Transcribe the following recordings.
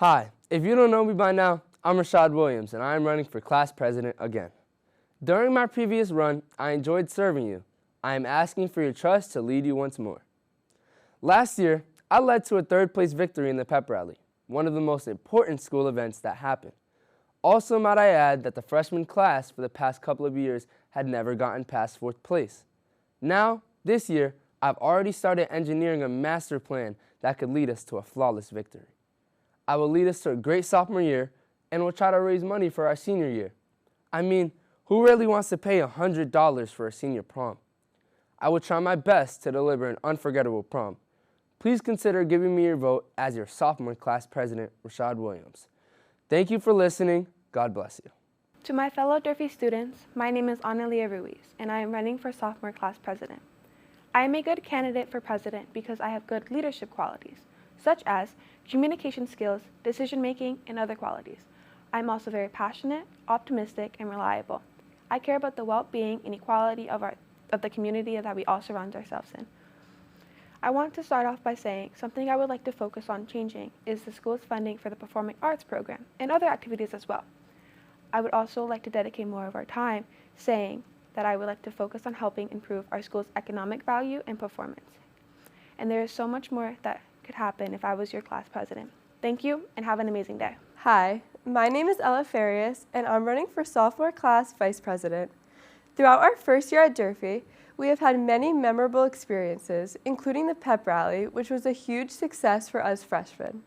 Hi, if you don't know me by now, I'm Rashad Williams and I am running for class president again. During my previous run, I enjoyed serving you. I am asking for your trust to lead you once more. Last year, I led to a third-place victory in the pep rally, one of the most important school events that happened. Also, might I add that the freshman class for the past couple of years had never gotten past fourth place. Now, this year, I've already started engineering a master plan that could lead us to a flawless victory. I will lead us to a great sophomore year and will try to raise money for our senior year. I mean, who really wants to pay $100 for a senior prom? I will try my best to deliver an unforgettable prom. Please consider giving me your vote as your sophomore class president, Rashad Williams. Thank you for listening. God bless you. To my fellow Durfee students, my name is Analia Ruiz, and I am running for sophomore class president. I am a good candidate for president because I have good leadership qualities, such as communication skills, decision-making, and other qualities. I am also very passionate, optimistic, and reliable. I care about the well-being and equality of the community that we all surround ourselves in. I want to start off by saying something I would like to focus on changing is the school's funding for the performing arts program and other activities as well. I would also like to dedicate more of our time saying that I would like to focus on helping improve our school's economic value and performance. And there is so much more that could happen if I was your class president. Thank you and have an amazing day. Hi, my name is Ella Farias and I'm running for sophomore class vice president. Throughout our first year at Durfee, we have had many memorable experiences, including the pep rally, which was a huge success for us freshmen.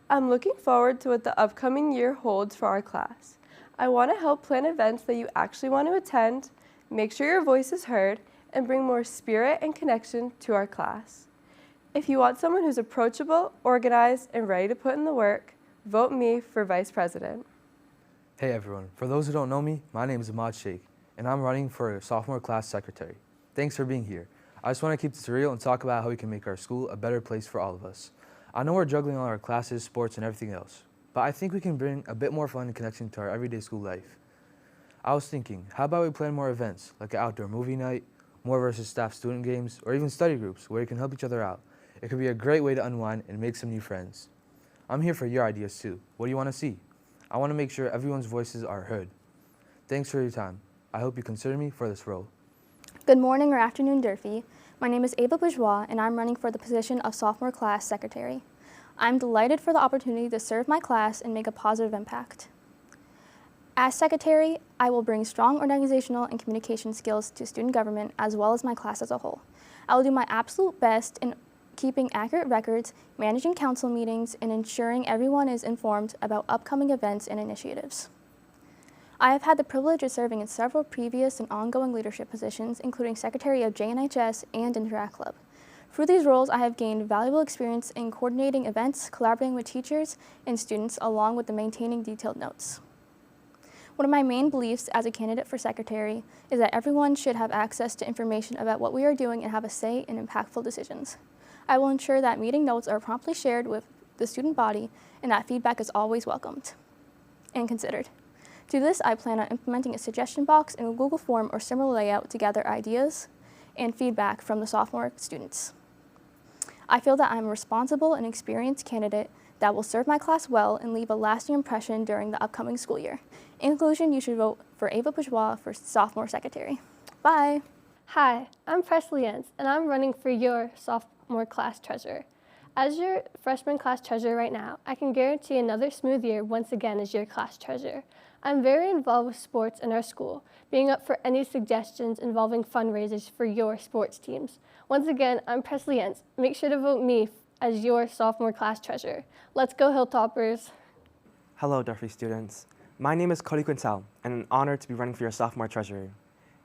I'm looking forward to what the upcoming year holds for our class. I want to help plan events that you actually want to attend, make sure your voice is heard, and bring more spirit and connection to our class. If you want someone who's approachable, organized, and ready to put in the work, vote me for vice president. Hey everyone, for those who don't know me, my name is Ahmad Sheikh, and I'm running for sophomore class secretary. Thanks for being here. I just want to keep this real and talk about how we can make our school a better place for all of us. I know we're juggling all our classes, sports, and everything else, but I think we can bring a bit more fun and connection to our everyday school life. I was thinking, how about we plan more events, like an outdoor movie night, more versus staff student games, or even study groups where you can help each other out. It could be a great way to unwind and make some new friends. I'm here for your ideas too. What do you want to see? I want to make sure everyone's voices are heard. Thanks for your time. I hope you consider me for this role. Good morning or afternoon, Durfee. My name is Ava Bourgeois, and I'm running for the position of sophomore class secretary. I'm delighted for the opportunity to serve my class and make a positive impact. As secretary, I will bring strong organizational and communication skills to student government as well as my class as a whole. I will do my absolute best in keeping accurate records, managing council meetings, and ensuring everyone is informed about upcoming events and initiatives. I have had the privilege of serving in several previous and ongoing leadership positions, including Secretary of JNHS and Interact Club. Through these roles, I have gained valuable experience in coordinating events, collaborating with teachers and students, along with the maintaining detailed notes. One of my main beliefs as a candidate for secretary is that everyone should have access to information about what we are doing and have a say in impactful decisions. I will ensure that meeting notes are promptly shared with the student body and that feedback is always welcomed and considered. To this, I plan on implementing a suggestion box in a Google form or similar layout to gather ideas and feedback from the sophomore students. I feel that I'm a responsible and experienced candidate that will serve my class well and leave a lasting impression during the upcoming school year. In conclusion, you should vote for Ava Bourgeois for sophomore secretary. Bye. Hi, I'm Presley Enns, and I'm running for your sophomore class treasurer. As your freshman class treasurer right now, I can guarantee another smooth year once again as your class treasurer. I'm very involved with sports in our school, being up for any suggestions involving fundraisers for your sports teams. Once again, I'm Presley Enns. Make sure to vote me as your sophomore class treasurer. Let's go Hilltoppers. Hello, Durfee students. My name is Cody Quintel, and an honor to be running for your sophomore treasurer.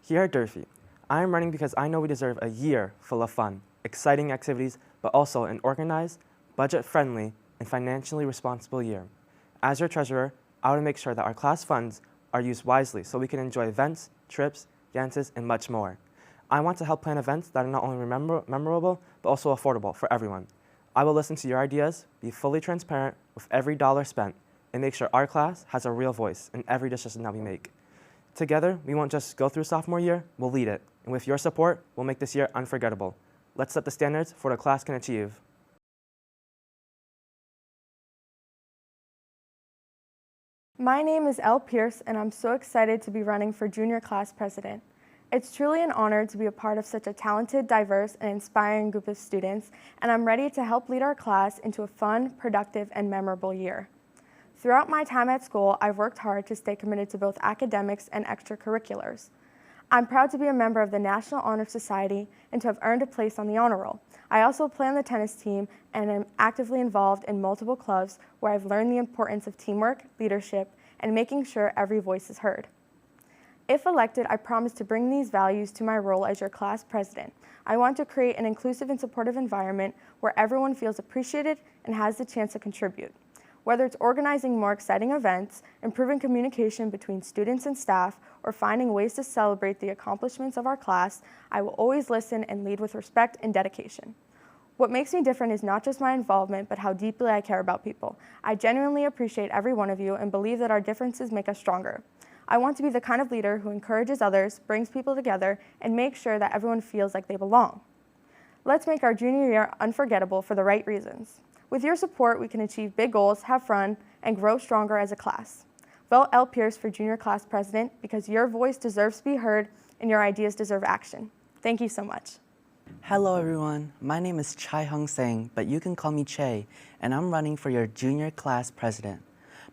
Here at Durfee, I am running because I know we deserve a year full of fun, exciting activities, but also an organized, budget-friendly, and financially responsible year. As your treasurer, I want to make sure that our class funds are used wisely so we can enjoy events, trips, dances, and much more. I want to help plan events that are not only memorable, but also affordable for everyone. I will listen to your ideas, be fully transparent with every dollar spent, and make sure our class has a real voice in every decision that we make. Together, we won't just go through sophomore year, we'll lead it. And with your support, we'll make this year unforgettable. Let's set the standards for what a class can achieve. My name is Elle Pierce, and I'm so excited to be running for junior class president. It's truly an honor to be a part of such a talented, diverse, and inspiring group of students, and I'm ready to help lead our class into a fun, productive, and memorable year. Throughout my time at school, I've worked hard to stay committed to both academics and extracurriculars. I'm proud to be a member of the National Honor Society and to have earned a place on the honor roll. I also play on the tennis team and am actively involved in multiple clubs where I've learned the importance of teamwork, leadership, and making sure every voice is heard. If elected, I promise to bring these values to my role as your class president. I want to create an inclusive and supportive environment where everyone feels appreciated and has the chance to contribute. Whether it's organizing more exciting events, improving communication between students and staff, or finding ways to celebrate the accomplishments of our class, I will always listen and lead with respect and dedication. What makes me different is not just my involvement, but how deeply I care about people. I genuinely appreciate every one of you and believe that our differences make us stronger. I want to be the kind of leader who encourages others, brings people together, and makes sure that everyone feels like they belong. Let's make our junior year unforgettable for the right reasons. With your support, we can achieve big goals, have fun, and grow stronger as a class. Vote Elle Pierce for junior class president because your voice deserves to be heard and your ideas deserve action. Thank you so much. Hello everyone, my name is Chai Hung Sang, but you can call me Che, and I'm running for your junior class president.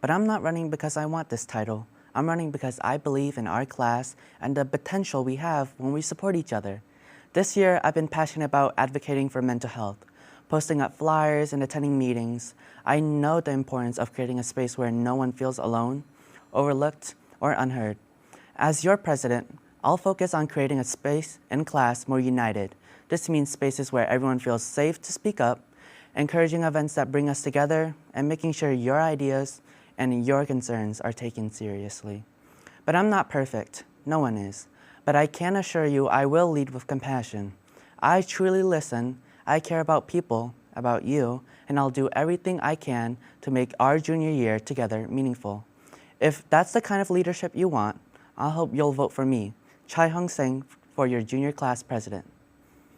But I'm not running because I want this title. I'm running because I believe in our class and the potential we have when we support each other. This year, I've been passionate about advocating for mental health, posting up flyers and attending meetings. I know the importance of creating a space where no one feels alone, overlooked, or unheard. As your president, I'll focus on creating a space in class more united. This means spaces where everyone feels safe to speak up, encouraging events that bring us together, and making sure your ideas and your concerns are taken seriously. But I'm not perfect, no one is. But I can assure you I will lead with compassion. I truly listen, I care about people, about you, and I'll do everything I can to make our junior year together meaningful. If that's the kind of leadership you want, I hope you'll vote for me, Chai Hung Sang, for your junior class president.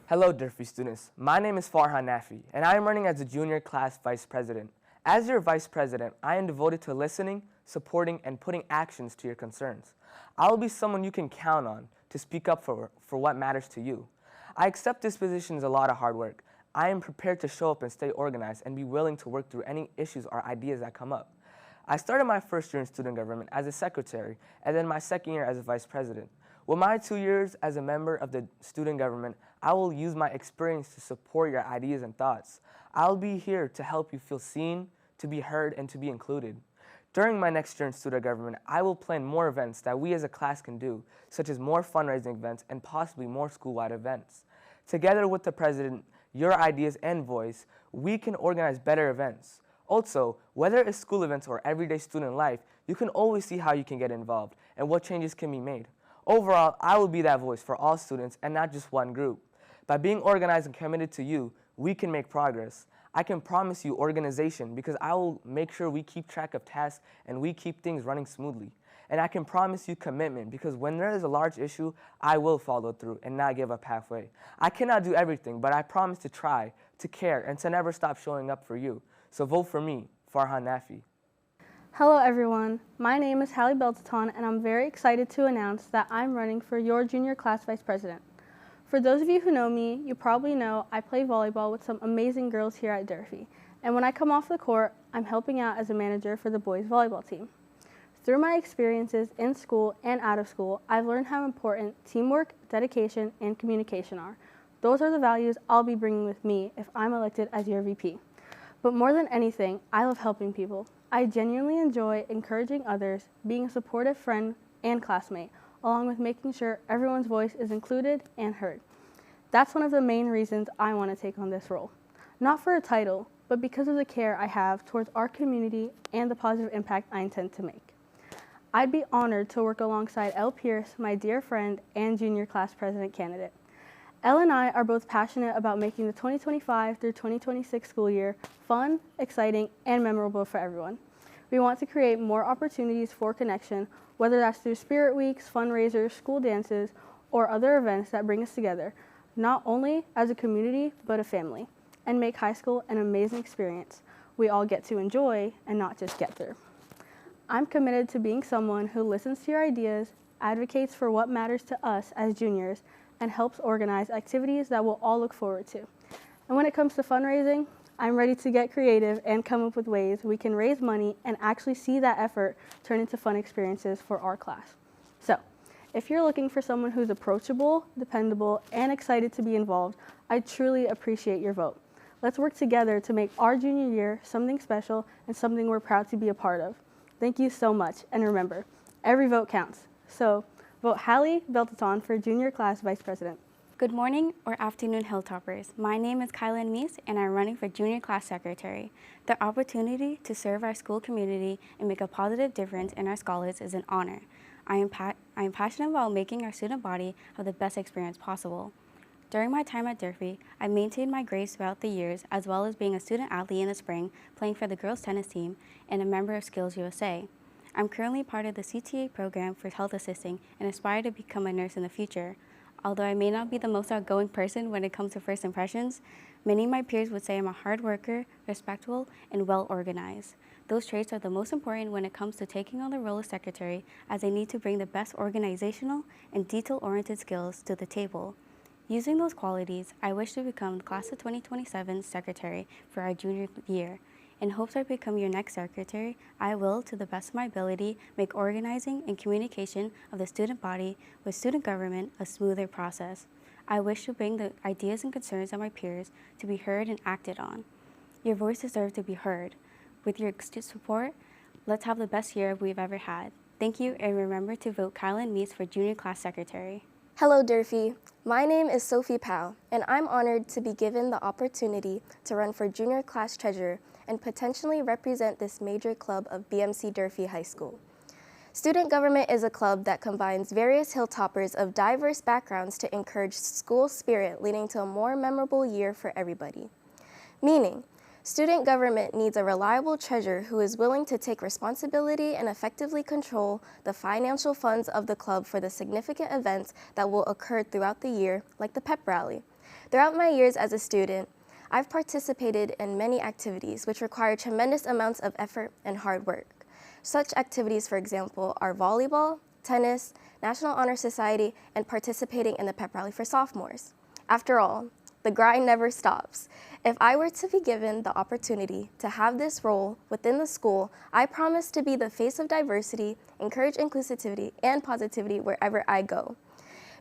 Hello, Durfee students. My name is Farhan Nafi, and I am running as the junior class vice president. As your vice president, I am devoted to listening, supporting, and putting actions to your concerns. I will be someone you can count on to speak up for what matters to you. I accept this position as a lot of hard work. I am prepared to show up and stay organized and be willing to work through any issues or ideas that come up. I started my first year in student government as a secretary and then my second year as a vice president. With my 2 years as a member of the student government, I will use my experience to support your ideas and thoughts. I'll be here to help you feel seen, to be heard, and to be included. During my next year in student government, I will plan more events that we as a class can do, such as more fundraising events and possibly more school-wide events. Together with the president, your ideas and voice, we can organize better events. Also, whether it's school events or everyday student life, you can always see how you can get involved and what changes can be made. Overall, I will be that voice for all students and not just one group. By being organized and committed to you, we can make progress. I can promise you organization because I will make sure we keep track of tasks and we keep things running smoothly. And I can promise you commitment because when there is a large issue, I will follow through and not give up halfway. I cannot do everything, but I promise to try, to care, and to never stop showing up for you. So vote for me, Farhan Nafi. Hello everyone, my name is Hallie Beltaton and I'm very excited to announce that I'm running for your junior class vice president. For those of you who know me, you probably know I play volleyball with some amazing girls here at Durfee. And when I come off the court, I'm helping out as a manager for the boys volleyball team. Through my experiences in school and out of school, I've learned how important teamwork, dedication, and communication are. Those are the values I'll be bringing with me if I'm elected as your VP. But more than anything, I love helping people. I genuinely enjoy encouraging others, being a supportive friend and classmate, along with making sure everyone's voice is included and heard. That's one of the main reasons I want to take on this role. Not for a title, but because of the care I have towards our community and the positive impact I intend to make. I'd be honored to work alongside Elle Pierce, my dear friend and junior class president candidate. Elle and I are both passionate about making the 2025 through 2026 school year fun, exciting, and memorable for everyone. We want to create more opportunities for connection, whether that's through spirit weeks, fundraisers, school dances, or other events that bring us together, not only as a community, but a family, and make high school an amazing experience we all get to enjoy and not just get through. I'm committed to being someone who listens to your ideas, advocates for what matters to us as juniors, and helps organize activities that we'll all look forward to. And when it comes to fundraising, I'm ready to get creative and come up with ways we can raise money and actually see that effort turn into fun experiences for our class. So, if you're looking for someone who's approachable, dependable, and excited to be involved, I truly appreciate your vote. Let's work together to make our junior year something special and something we're proud to be a part of. Thank you so much, and remember, every vote counts. So, vote Hallie Beltaton for Junior Class Vice President. Good morning or afternoon, Hilltoppers. My name is Kylan Meese, and I'm running for Junior Class Secretary. The opportunity to serve our school community and make a positive difference in our scholars is an honor. I am passionate about making our student body have the best experience possible. During my time at Durfee, I maintained my grades throughout the years, as well as being a student athlete in the spring, playing for the girls' tennis team, and a member of Skills USA. I'm currently part of the CTA program for health assisting and aspire to become a nurse in the future. Although I may not be the most outgoing person when it comes to first impressions, many of my peers would say I'm a hard worker, respectful, and well organized. Those traits are the most important when it comes to taking on the role of secretary, as I need to bring the best organizational and detail-oriented skills to the table. Using those qualities, I wish to become the Class of 2027 secretary for our junior year. In hopes I become your next secretary, I will, to the best of my ability, make organizing and communication of the student body with student government a smoother process. I wish to bring the ideas and concerns of my peers to be heard and acted on. Your voice deserves to be heard. With your support, let's have the best year we've ever had. Thank you, and remember to vote Kylan Meese for Junior Class Secretary. Hello, Durfee. My name is Sophie Powell, and I'm honored to be given the opportunity to run for Junior Class Treasurer and potentially represent this major club of BMC Durfee High School. Student government is a club that combines various hilltoppers of diverse backgrounds to encourage school spirit, leading to a more memorable year for everybody. Meaning, student government needs a reliable treasurer who is willing to take responsibility and effectively control the financial funds of the club for the significant events that will occur throughout the year, like the pep rally. Throughout my years as a student, I've participated in many activities which require tremendous amounts of effort and hard work. Such activities, for example, are volleyball, tennis, National Honor Society, and participating in the pep rally for sophomores. After all, the grind never stops. If I were to be given the opportunity to have this role within the school, I promise to be the face of diversity, encourage inclusivity and positivity wherever I go.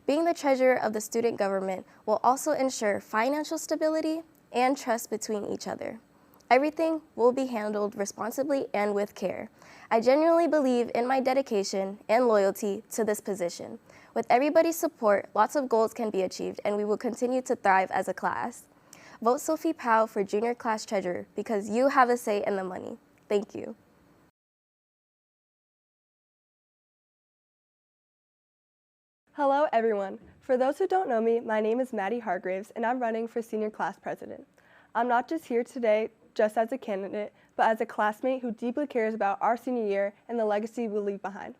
Being the treasurer of the student government will also ensure financial stability and trust between each other. Everything will be handled responsibly and with care. I genuinely believe in my dedication and loyalty to this position. With everybody's support, lots of goals can be achieved, and we will continue to thrive as a class. Vote Sophie Powell for Junior Class Treasurer because you have a say in the money. Thank you. Hello, everyone. For those who don't know me, my name is Maddie Hargraves, and I'm running for Senior Class President. I'm not just here today just as a candidate, but as a classmate who deeply cares about our senior year and the legacy we'll leave behind.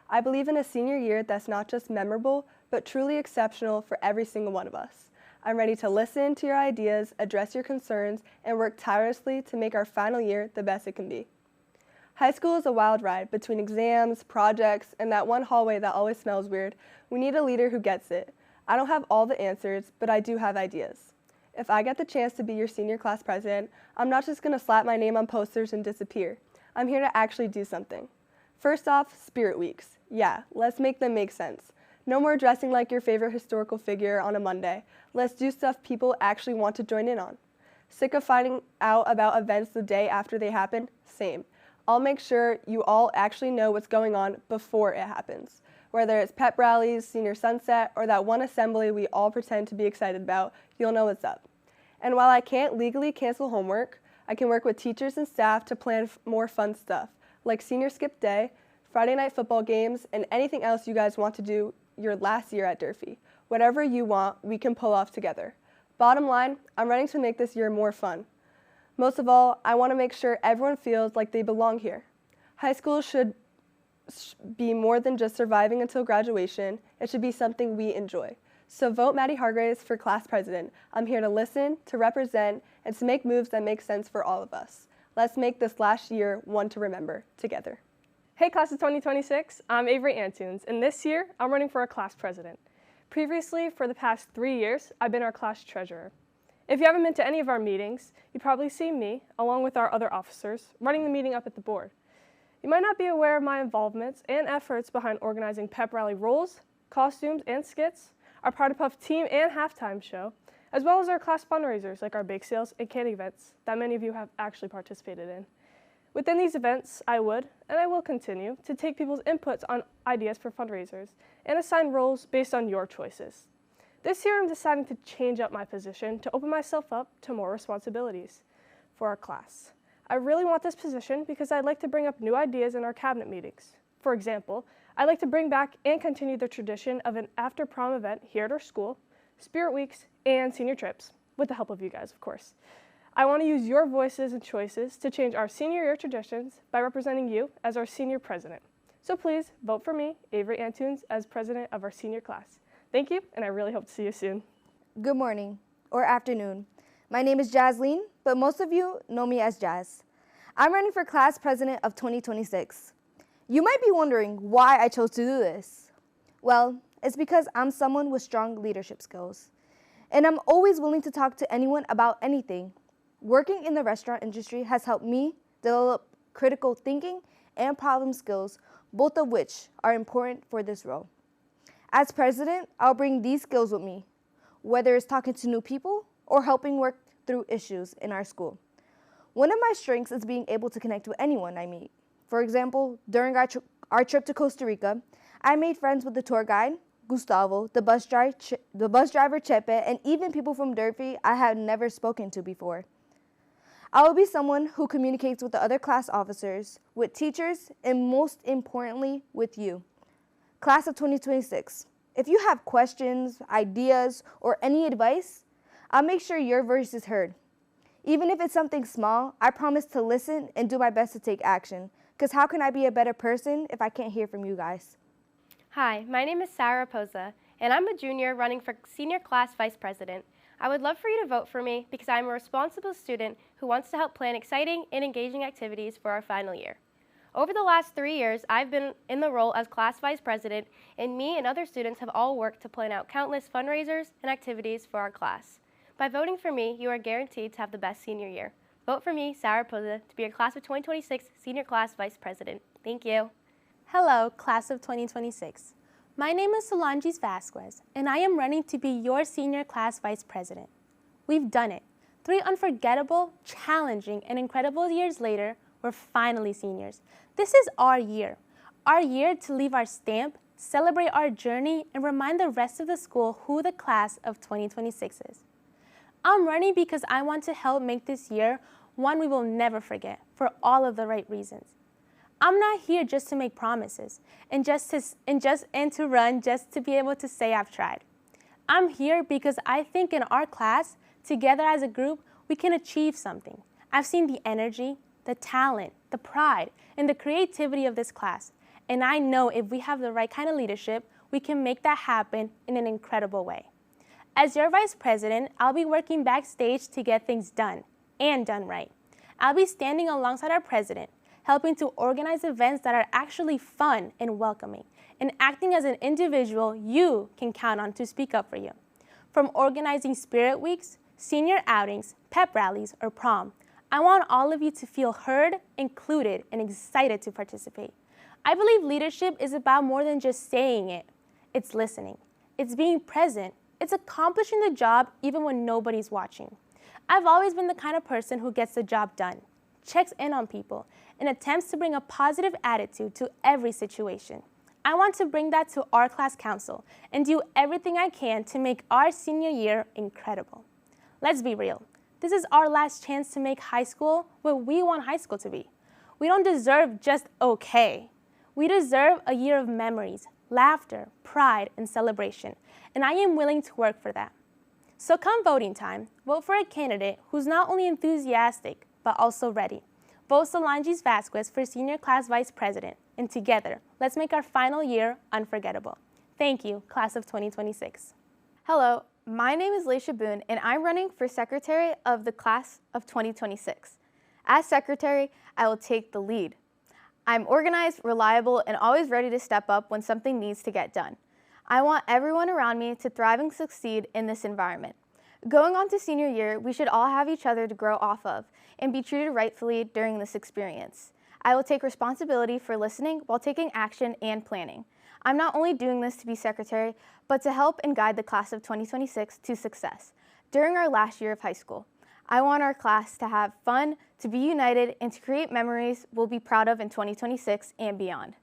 I believe in a senior year that's not just memorable, but truly exceptional for every single one of us. I'm ready to listen to your ideas, address your concerns, and work tirelessly to make our final year the best it can be. High school is a wild ride between exams, projects, and that one hallway that always smells weird. We need a leader who gets it. I don't have all the answers, but I do have ideas. If I get the chance to be your senior class president, I'm not just going to slap my name on posters and disappear. I'm here to actually do something. First off, Spirit Weeks. Yeah, let's make them make sense. No more dressing like your favorite historical figure on a Monday. Let's do stuff people actually want to join in on. Sick of finding out about events the day after they happen? Same. I'll make sure you all actually know what's going on before it happens. Whether it's pep rallies, senior sunset, or that one assembly we all pretend to be excited about, you'll know what's up. And while I can't legally cancel homework, I can work with teachers and staff to plan more fun stuff, like senior skip day, Friday night football games, and anything else you guys want to do your last year at Durfee. Whatever you want, we can pull off together. Bottom line, I'm ready to make this year more fun. Most of all, I want to make sure everyone feels like they belong here. High school should be more than just surviving until graduation. It should be something we enjoy. So vote Maddie Hargraves for class president. I'm here to listen, to represent, and to make moves that make sense for all of us. Let's make this last year one to remember together. Hey class of 2026, I'm Avery Antunes, and this year I'm running for our class president. Previously, for the past 3 years, I've been our class treasurer. If you haven't been to any of our meetings, you've probably seen me, along with our other officers, running the meeting up at the board. You might not be aware of my involvements and efforts behind organizing pep rally roles, costumes, and skits, our Pride of Puff team and halftime show, as well as our class fundraisers like our bake sales and candy events that many of you have actually participated in. Within these events, I would, and I will continue, to take people's inputs on ideas for fundraisers and assign roles based on your choices. This year I'm deciding to change up my position to open myself up to more responsibilities for our class. I really want this position because I'd like to bring up new ideas in our cabinet meetings. For example, I'd like to bring back and continue the tradition of an after-prom event here at our school, Spirit Weeks, and senior trips, with the help of you guys, of course. I want to use your voices and choices to change our senior year traditions by representing you as our senior president. So please vote for me, Avery Antunes, as president of our senior class. Thank you, and I really hope to see you soon. Good morning, or afternoon. My name is Jasleen, but most of you know me as Jazz. I'm running for class president of 2026. You might be wondering why I chose to do this. Well, it's because I'm someone with strong leadership skills, and I'm always willing to talk to anyone about anything. Working in the restaurant industry has helped me develop critical thinking and problem skills, both of which are important for this role. As president, I'll bring these skills with me, whether it's talking to new people or helping work through issues in our school. One of my strengths is being able to connect with anyone I meet. For example, during our trip to Costa Rica, I made friends with the tour guide, Gustavo, the bus driver, Chepe, and even people from Durfee I had never spoken to before. I will be someone who communicates with the other class officers, with teachers, and most importantly, with you. Class of 2026, if you have questions, ideas, or any advice, I'll make sure your voice is heard. Even if it's something small, I promise to listen and do my best to take action, because how can I be a better person if I can't hear from you guys? Hi, my name is Sarah Poza, and I'm a junior running for senior class vice president. I would love for you to vote for me because I'm a responsible student who wants to help plan exciting and engaging activities for our final year. Over the last 3 years, I've been in the role as class vice president, and me and other students have all worked to plan out countless fundraisers and activities for our class. By voting for me, you are guaranteed to have the best senior year. Vote for me, Sarah Poza, to be your class of 2026 senior class vice president. Thank you. Hello, class of 2026. My name is Solange Vasquez, and I am running to be your senior class vice president. We've done it. 3 unforgettable, challenging, and incredible years later, we're finally seniors. This is our year to leave our stamp, celebrate our journey, and remind the rest of the school who the class of 2026 is. I'm running because I want to help make this year one we will never forget for all of the right reasons. I'm not here just to make promises and to run just to be able to say I've tried. I'm here because I think in our class, together as a group, we can achieve something. I've seen the energy, the talent, the pride, and the creativity of this class, and I know if we have the right kind of leadership, we can make that happen in an incredible way. As your vice president, I'll be working backstage to get things done, and done right. I'll be standing alongside our president, helping to organize events that are actually fun and welcoming, and acting as an individual you can count on to speak up for you. From organizing spirit weeks, senior outings, pep rallies, or prom, I want all of you to feel heard, included, and excited to participate. I believe leadership is about more than just saying it. It's listening. It's being present. It's accomplishing the job even when nobody's watching. I've always been the kind of person who gets the job done, checks in on people, and attempts to bring a positive attitude to every situation. I want to bring that to our class council and do everything I can to make our senior year incredible. Let's be real. This is our last chance to make high school what we want high school to be. We don't deserve just okay. We deserve a year of memories, laughter, pride, and celebration, and I am willing to work for that. So come voting time, vote for a candidate who's not only enthusiastic, but also ready. Vote Solange Vasquez for Senior Class Vice President, and together, let's make our final year unforgettable. Thank you, Class of 2026. Hello, my name is Laisha Boone, and I'm running for Secretary of the Class of 2026. As Secretary, I will take the lead. I'm organized, reliable, and always ready to step up when something needs to get done. I want everyone around me to thrive and succeed in this environment. Going on to senior year, we should all have each other to grow off of and be treated rightfully during this experience. I will take responsibility for listening while taking action and planning. I'm not only doing this to be secretary, but to help and guide the class of 2026 to success during our last year of high school. I want our class to have fun, to be united, and to create memories we'll be proud of in 2026 and beyond.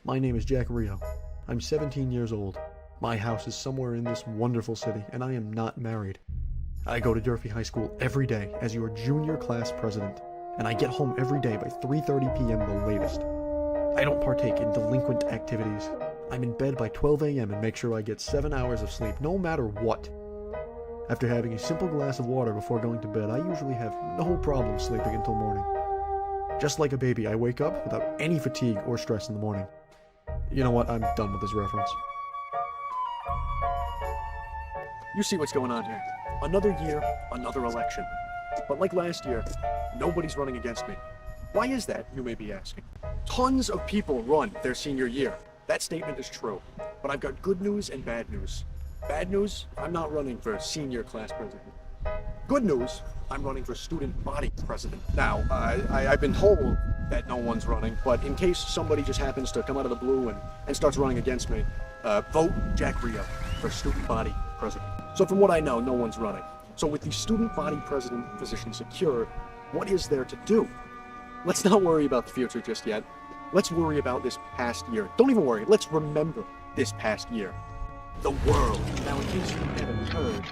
My name is Jack Rio. I'm 17 years old. My house is somewhere in this wonderful city, and I am not married. I go to Durfee High School every day as your junior class president, and I get home every day by 3:30 p.m. the latest. I don't partake in delinquent activities. I'm in bed by 12 a.m. and make sure I get 7 hours of sleep, no matter what. After having a simple glass of water before going to bed, I usually have no problem sleeping until morning. Just like a baby, I wake up without any fatigue or stress in the morning. You know what? I'm done with this reference. You see what's going on here. Another year, another election. But like last year, nobody's running against me. Why is that, you may be asking? Tons of people run their senior year. That statement is true. But I've got good news and bad news. Bad news, I'm not running for senior class president. Good news, I'm running for student body president. Now, I've been told that no one's running, but in case somebody just happens to come out of the blue and starts running against me, vote Jack Rio for student body president. So from what I know, no one's running. So with the student body president position secured, what is there to do? Let's not worry about the future just yet. Let's worry about this past year. Don't even worry, let's remember this past year. The world. Now, in case you haven't heard,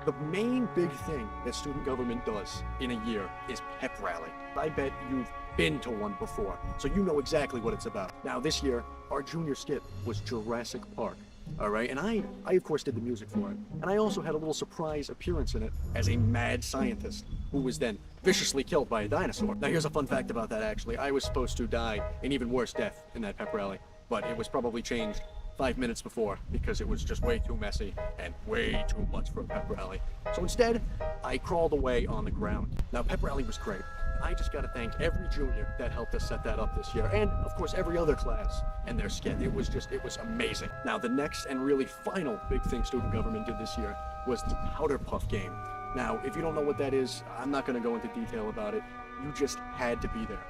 the main big thing that student government does in a year is pep rally. I bet you've been to one before, so you know exactly what it's about. Now, this year, our junior skit was Jurassic Park. All right, and I of course did the music for it, and I also had a little surprise appearance in it as a mad scientist who was then viciously killed by a dinosaur. Now here's a fun fact about that actually. I was supposed to die an even worse death in that pep rally, but it was probably changed 5 minutes before because it was just way too messy and way too much for a pep rally. So instead, I crawled away on the ground. Now pep rally was great. I just gotta thank every junior that helped us set that up this year, and of course every other class and their skit. It was amazing. Now the next and really final big thing student government did this year was the powder puff game. Now, if you don't know what that is, I'm not gonna go into detail about it. You just had to be there.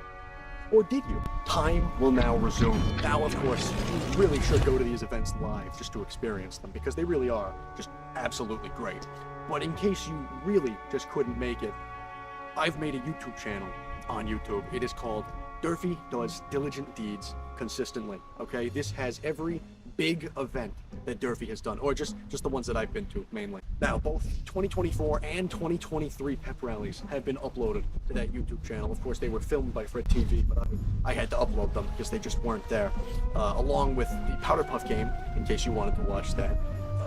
Or did you? Time will now resume. Now, of course, you really should go to these events live just to experience them, because they really are just absolutely great. But in case you really just couldn't make it, I've made a YouTube channel on YouTube. It is called Durfee Does Diligent Deeds Consistently, okay? This has every big event that Durfee has done, or just the ones that I've been to, mainly. Now, both 2024 and 2023 pep rallies have been uploaded to that YouTube channel. Of course, they were filmed by Fred TV, but I had to upload them because they just weren't there, along with the powder puff game, in case you wanted to watch that.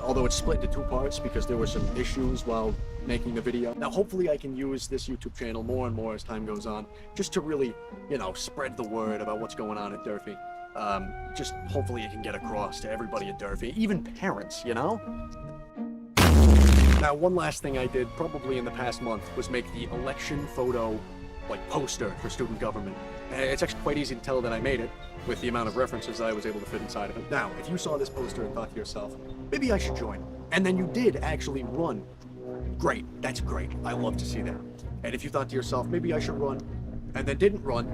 Although it's split into 2 parts because there were some issues while making the video. Now, hopefully I can use this YouTube channel more and more as time goes on, just to really, you know, spread the word about what's going on at Durfee. Just hopefully it can get across to everybody at Durfee, even parents, you know? Now, one last thing I did, probably in the past month, was make the election photo, poster for student government. It's actually quite easy to tell that I made it, with the amount of references I was able to fit inside of it. Now, if you saw this poster and thought to yourself, maybe I should join, and then you did actually run, great, that's great, I love to see that. And if you thought to yourself, maybe I should run, and then didn't run,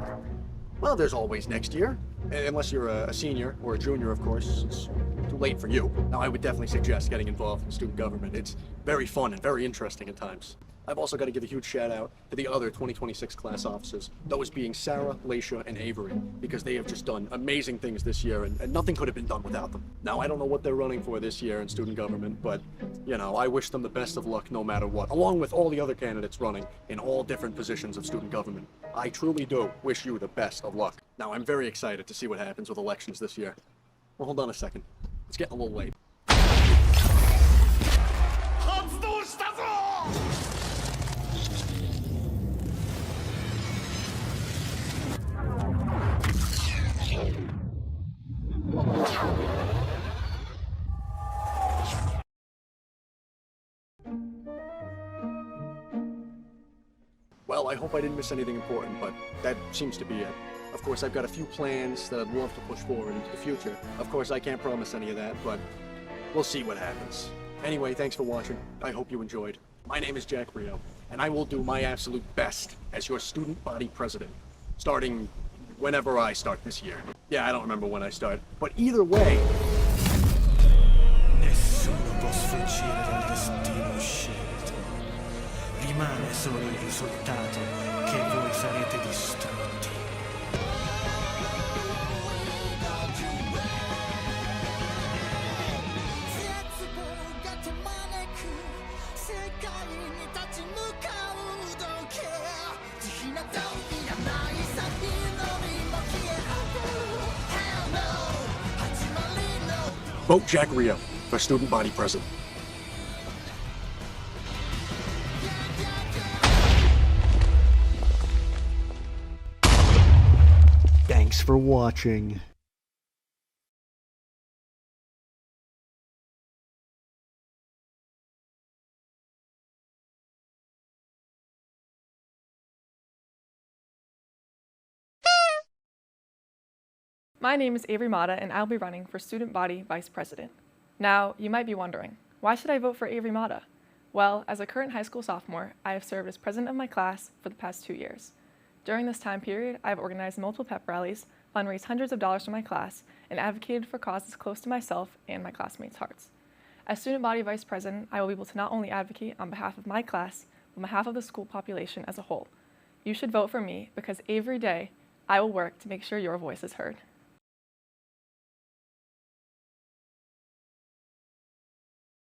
well, there's always next year, unless you're a senior, or a junior, of course, since too late for you. Now, I would definitely suggest getting involved in student government. It's very fun and very interesting at times. I've also got to give a huge shout out to the other 2026 class officers, those being Sarah, Laisha, and Avery, because they have just done amazing things this year, and nothing could have been done without them. Now, I don't know what they're running for this year in student government, but, you know, I wish them the best of luck no matter what, along with all the other candidates running in all different positions of student government. I truly do wish you the best of luck. Now, I'm very excited to see what happens with elections this year. Well, hold on a second. It's getting a little late. Well, I hope I didn't miss anything important, but that seems to be it. Of course, I've got a few plans that I'd love to push forward into the future. Of course, I can't promise any of that, but we'll see what happens. Anyway, thanks for watching. I hope you enjoyed. My name is Jack Rio, and I will do my absolute best as your student body president, starting whenever I start this year. Yeah, I don't remember when I start, but either way... Nessuno può sfuggire dal destino scelto. Rimane solo il risultato che voi sarete distrutti. Vote Jack Rio for student body president. Thanks for watching. My name is Avery Mata, and I'll be running for Student Body Vice President. Now, you might be wondering, why should I vote for Avery Mata? Well, as a current high school sophomore, I have served as president of my class for the past 2 years. During this time period, I have organized multiple pep rallies, fundraised hundreds of dollars for my class, and advocated for causes close to myself and my classmates' hearts. As Student Body Vice President, I will be able to not only advocate on behalf of my class, but on behalf of the school population as a whole. You should vote for me because every day I will work to make sure your voice is heard.